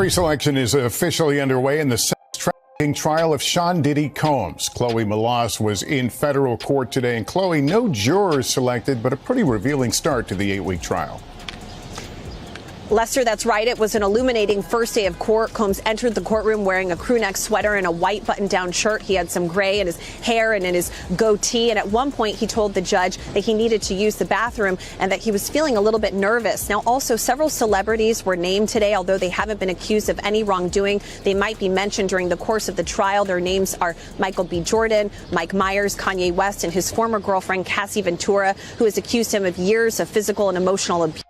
Jury selection is officially underway in the sex trafficking trial of Sean Diddy Combs. Chloe Malas was in federal court today, and Chloe, no jurors selected, but a pretty revealing start to the 8-week trial. Lester, that's right. It was an illuminating first day of court. Combs entered the courtroom wearing a crew neck sweater and a white button-down shirt. He had some gray in his hair and in his goatee. And at one point, he told the judge that he needed to use the bathroom and that he was feeling a little bit nervous. Now, also, several celebrities were named today, although they haven't been accused of any wrongdoing. They might be mentioned during the course of the trial. Their names are Michael B. Jordan, Mike Myers, Kanye West, and his former girlfriend, Cassie Ventura, who has accused him of years of physical and emotional abuse.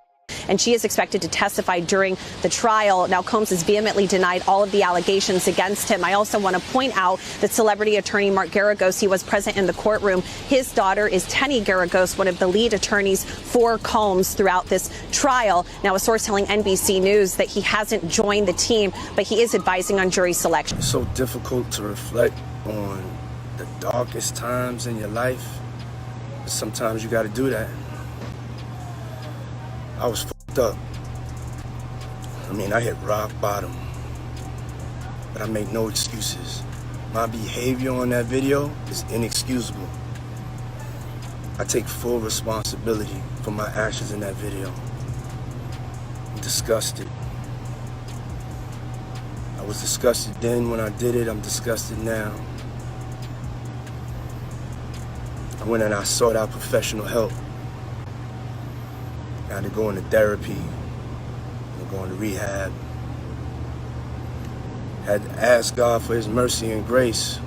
And she is expected to testify during the trial. Now, Combs has vehemently denied all of the allegations against him. I also want to point out that celebrity attorney Mark Garagos, he was present in the courtroom. His daughter is Tenny Garagos, one of the lead attorneys for Combs throughout this trial. Now, a source telling NBC News that he hasn't joined the team, but he is advising on jury selection. It's so difficult to reflect on the darkest times in your life. But sometimes you got to do that. I was fucked up. I mean, I hit rock bottom, but I make no excuses. My behavior on that video is inexcusable. I take full responsibility for my actions in that video. I'm disgusted. I was disgusted then when I did it. I'm disgusted now. I went and I sought out professional help. I had to go into therapy, and go into rehab. Had to ask God for his mercy and grace.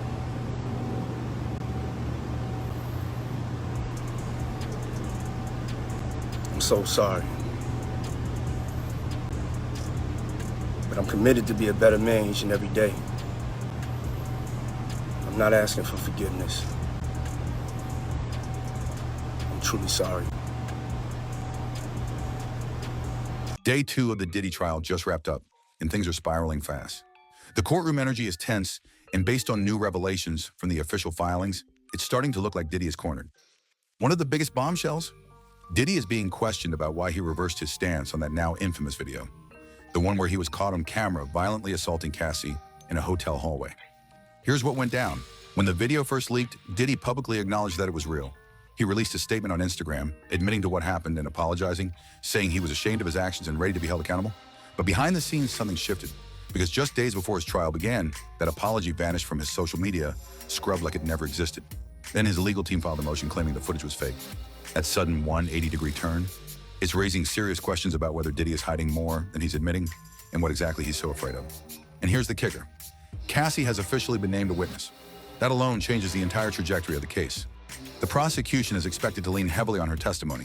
I'm so sorry. But I'm committed to be a better man each and every day. I'm not asking for forgiveness. I'm truly sorry. Day 2 of the Diddy trial just wrapped up, and things are spiraling fast. The courtroom energy is tense, and based on new revelations from the official filings, it's starting to look like Diddy is cornered. One of the biggest bombshells? Diddy is being questioned about why he reversed his stance on that now infamous video, the one where he was caught on camera violently assaulting Cassie in a hotel hallway. Here's what went down. When the video first leaked, Diddy publicly acknowledged that it was real. He released a statement on Instagram, admitting to what happened and apologizing, saying he was ashamed of his actions and ready to be held accountable. But behind the scenes, something shifted, because just days before his trial began, that apology vanished from his social media, scrubbed like it never existed. Then his legal team filed a motion claiming the footage was fake. That sudden 180-degree turn, it's raising serious questions about whether Diddy is hiding more than he's admitting and what exactly he's so afraid of. And here's the kicker. Cassie has officially been named a witness. That alone changes the entire trajectory of the case. The prosecution is expected to lean heavily on her testimony.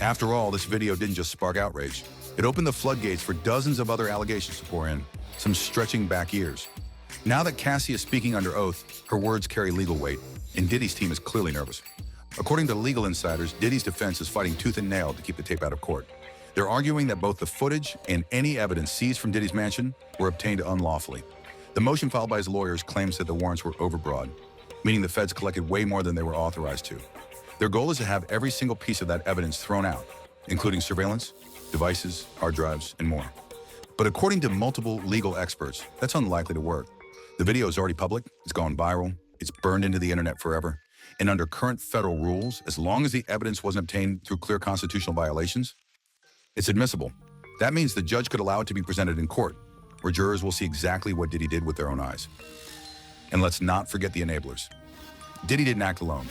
After all, this video didn't just spark outrage. It opened the floodgates for dozens of other allegations to pour in, some stretching back years. Now that Cassie is speaking under oath, her words carry legal weight, and Diddy's team is clearly nervous. According to legal insiders, Diddy's defense is fighting tooth and nail to keep the tape out of court. They're arguing that both the footage and any evidence seized from Diddy's mansion were obtained unlawfully. The motion filed by his lawyers claims that the warrants were overbroad, meaning the feds collected way more than they were authorized to. Their goal is to have every single piece of that evidence thrown out, including surveillance, devices, hard drives, and more. But according to multiple legal experts, that's unlikely to work. The video is already public, it's gone viral, it's burned into the internet forever, and under current federal rules, as long as the evidence wasn't obtained through clear constitutional violations, it's admissible. That means the judge could allow it to be presented in court, where jurors will see exactly what Diddy did with their own eyes. And let's not forget the enablers. Diddy didn't act alone.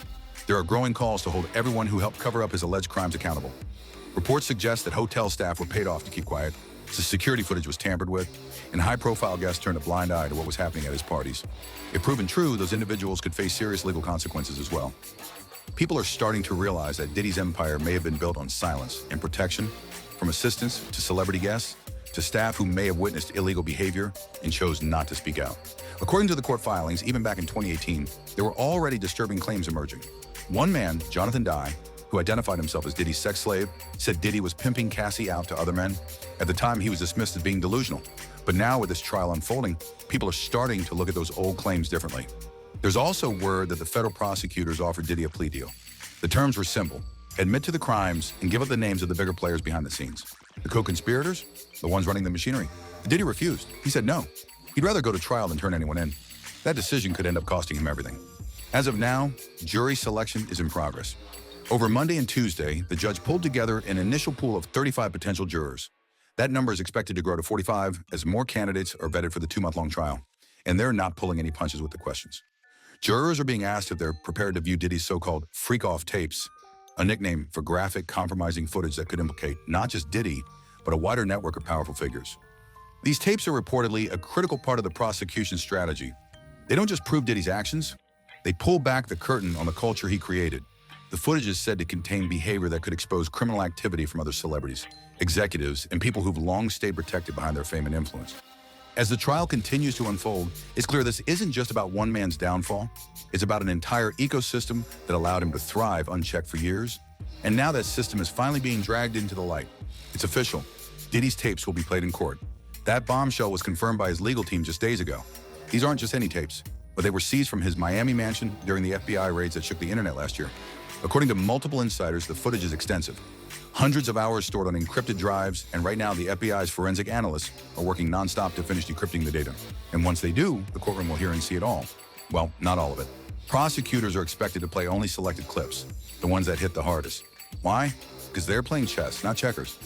There are growing calls to hold everyone who helped cover up his alleged crimes accountable. Reports suggest that hotel staff were paid off to keep quiet, the security footage was tampered with, and high-profile guests turned a blind eye to what was happening at his parties. If proven true, those individuals could face serious legal consequences as well. People are starting to realize that Diddy's empire may have been built on silence and protection, from assistants to celebrity guests, to staff who may have witnessed illegal behavior and chose not to speak out. According to the court filings, even back in 2018, there were already disturbing claims emerging. One man, Jonathan Dye, who identified himself as Diddy's sex slave, said Diddy was pimping Cassie out to other men. At the time, he was dismissed as being delusional. But now, with this trial unfolding, people are starting to look at those old claims differently. There's also word that the federal prosecutors offered Diddy a plea deal. The terms were simple: admit to the crimes and give up the names of the bigger players behind the scenes. The co-conspirators? The ones running the machinery? Diddy refused. He said no. He'd rather go to trial than turn anyone in. That decision could end up costing him everything. As of now, jury selection is in progress. Over Monday and Tuesday, the judge pulled together an initial pool of 35 potential jurors. That number is expected to grow to 45 as more candidates are vetted for the 2-month-long trial. And they're not pulling any punches with the questions. Jurors are being asked if they're prepared to view Diddy's so-called freak-off tapes, a nickname for graphic, compromising footage that could implicate not just Diddy, but a wider network of powerful figures. These tapes are reportedly a critical part of the prosecution's strategy. They don't just prove Diddy's actions, they pull back the curtain on the culture he created. The footage is said to contain behavior that could expose criminal activity from other celebrities, executives, and people who've long stayed protected behind their fame and influence. As the trial continues to unfold, it's clear this isn't just about one man's downfall. It's about an entire ecosystem that allowed him to thrive unchecked for years. And now that system is finally being dragged into the light. It's official. Diddy's tapes will be played in court. That bombshell was confirmed by his legal team just days ago. These aren't just any tapes, but they were seized from his Miami mansion during the FBI raids that shook the internet last year. According to multiple insiders, the footage is extensive. Hundreds of hours stored on encrypted drives, and right now the FBI's forensic analysts are working nonstop to finish decrypting the data. And once they do, the courtroom will hear and see it all. Well, not all of it. Prosecutors are expected to play only selected clips, the ones that hit the hardest. Why? Because they're playing chess, not checkers.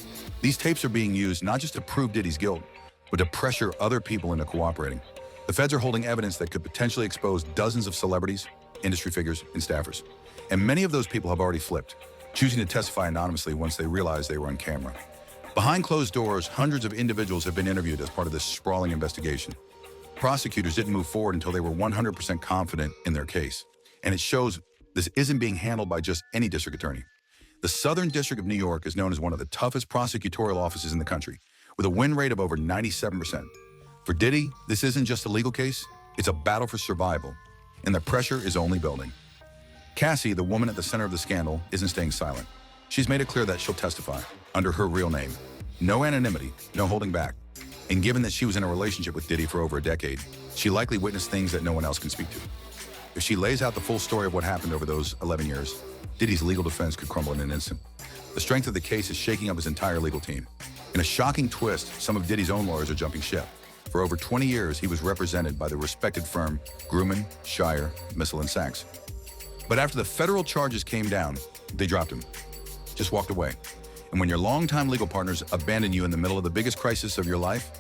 These tapes are being used not just to prove Diddy's guilt, but to pressure other people into cooperating. The feds are holding evidence that could potentially expose dozens of celebrities, industry figures, and staffers. And many of those people have already flipped, choosing to testify anonymously once they realized they were on camera. Behind closed doors, hundreds of individuals have been interviewed as part of this sprawling investigation. Prosecutors didn't move forward until they were 100% confident in their case. And it shows this isn't being handled by just any district attorney. The Southern District of New York is known as one of the toughest prosecutorial offices in the country, with a win rate of over 97%. For Diddy, this isn't just a legal case, it's a battle for survival, and the pressure is only building. Cassie, the woman at the center of the scandal, isn't staying silent. She's made it clear that she'll testify under her real name. No anonymity, no holding back. And given that she was in a relationship with Diddy for over a decade, she likely witnessed things that no one else can speak to. If she lays out the full story of what happened over those 11 years, Diddy's legal defense could crumble in an instant. The strength of the case is shaking up his entire legal team. In a shocking twist, some of Diddy's own lawyers are jumping ship. For over 20 years, he was represented by the respected firm Grumman, Shire, Missel & Sachs. But after the federal charges came down, they dropped him, just walked away. And when your longtime legal partners abandon you in the middle of the biggest crisis of your life,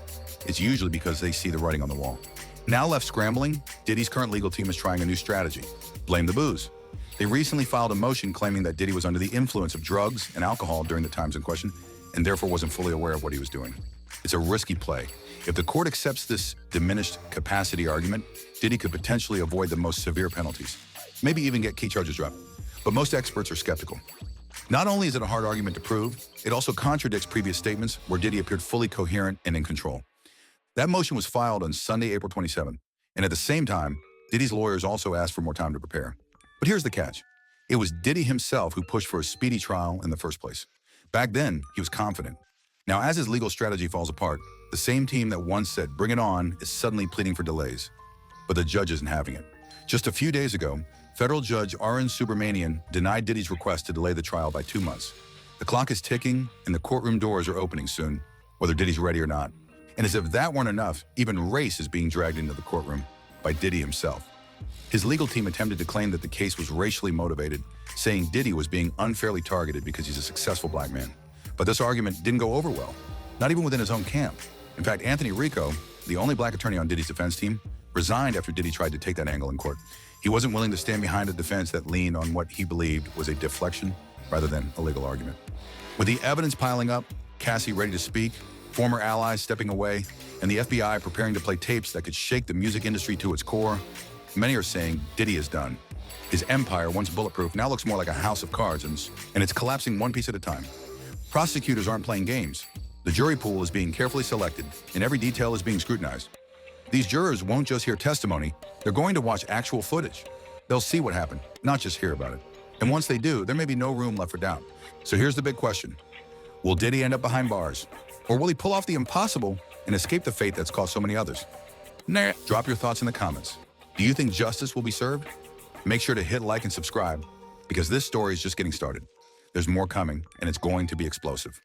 it's usually because they see the writing on the wall. Now left scrambling, Diddy's current legal team is trying a new strategy: blame the booze. They recently filed a motion claiming that Diddy was under the influence of drugs and alcohol during the times in question, and therefore wasn't fully aware of what he was doing. It's a risky play. If the court accepts this diminished capacity argument, Diddy could potentially avoid the most severe penalties, maybe even get key charges dropped. But most experts are skeptical. Not only is it a hard argument to prove, it also contradicts previous statements where Diddy appeared fully coherent and in control. That motion was filed on Sunday, April 27th, and at the same time, Diddy's lawyers also asked for more time to prepare. But here's the catch. It was Diddy himself who pushed for a speedy trial in the first place. Back then, he was confident. Now, as his legal strategy falls apart, the same team that once said, "Bring it on," is suddenly pleading for delays. But the judge isn't having it. Just a few days ago, federal judge R.N. Subramanian denied Diddy's request to delay the trial by 2 months. The clock is ticking, and the courtroom doors are opening soon, whether Diddy's ready or not. And as if that weren't enough, even race is being dragged into the courtroom by Diddy himself. His legal team attempted to claim that the case was racially motivated, saying Diddy was being unfairly targeted because he's a successful black man. But this argument didn't go over well, not even within his own camp. In fact, Anthony Rico, the only black attorney on Diddy's defense team, resigned after Diddy tried to take that angle in court. He wasn't willing to stand behind a defense that leaned on what he believed was a deflection rather than a legal argument. With the evidence piling up, Cassie ready to speak, former allies stepping away, and the FBI preparing to play tapes that could shake the music industry to its core, many are saying Diddy is done. His empire, once bulletproof, now looks more like a house of cards, and it's collapsing one piece at a time. Prosecutors aren't playing games. The jury pool is being carefully selected, and every detail is being scrutinized. These jurors won't just hear testimony, they're going to watch actual footage. They'll see what happened, not just hear about it. And once they do, there may be no room left for doubt. So here's the big question. Will Diddy end up behind bars? Or will he pull off the impossible and escape the fate that's cost so many others? Drop your thoughts in the comments. Do you think justice will be served? Make sure to hit like and subscribe, because this story is just getting started. There's more coming, and it's going to be explosive.